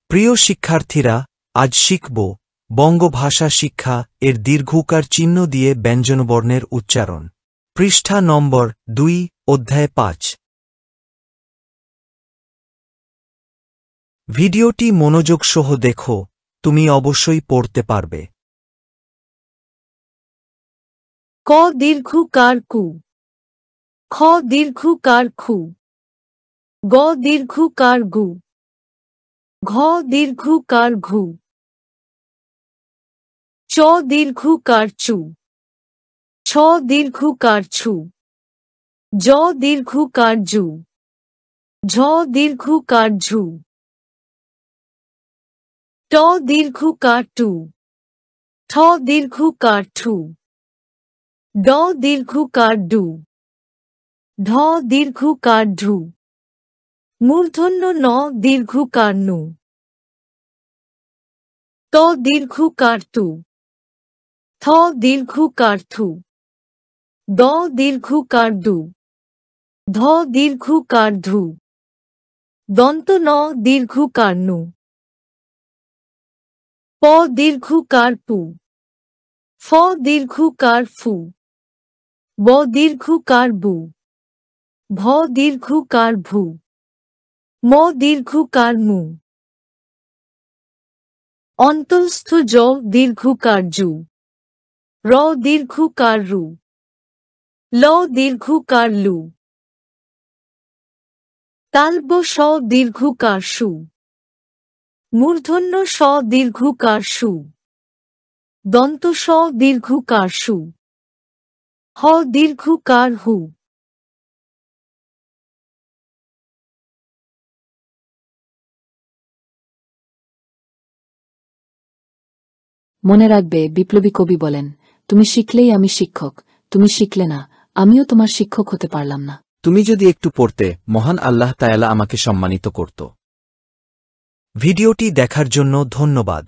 প্রিয় শিক্ষার্থীরা, আজ শিখব বঙ্গভাষা শিক্ষা এর দীর্ঘকার চিহ্ন দিয়ে ব্যঞ্জনবর্ণের উচ্চারণ। পৃষ্ঠা নম্বর 2, অধ্যায় 5। ভিডিওটি মনোযোগ সহ দেখো, তুমি অবশ্যই পড়তে পারবে। ক দীর্ঘকার কু, খ দীর্ঘকার খু, গ দীর্ঘকার গু, ঘ দীর্ঘকার ঘু, চ দীর্ঘকার চু, ছ দীর্ঘকার ছু, জ দীর্ঘকার জু, ঝ দীর্ঘকার ঝু, ট দীর্ঘকার টু, ঠ দীর্ঘকার ঠু, ড দীর্ঘকার ডু, ঢ দীর্ঘকার ঢু, মূর্ধন্য ন দীর্ঘকার নু, ত দীর্ঘকার তু, থ দীর্ঘকার থু, দ দীর্ঘকার দু, ধ দীর্ঘকার ধু, দন্ত ন দীর্ঘকার নু, প দীর্ঘকার পু, ফ দীর্ঘকার ফু, ব দীর্ঘকার বু, ভ দীর্ঘকার ভু, ম দীর্ঘকার মু, অন্তঃস্থ জ দীর্ঘকার জু, র দীর্ঘকার রু, ল দীর্ঘকার লু, তালব্য স দীর্ঘকার সু, মূর্ধন্য স দীর্ঘকার সু, দন্ত স দীর্ঘকার সু, হ দীর্ঘকার হু। মনে রাখবে, বিপ্লবী কবি বলেন, তুমি শিখলেই আমি শিক্ষক, তুমি শিখলে না, আমিও তোমার শিক্ষক হতে পারলাম না। তুমি যদি একটু পড়তে, মহান আল্লাহ তাআলা আমাকে সম্মানিত করত। ভিডিওটি দেখার জন্য ধন্যবাদ।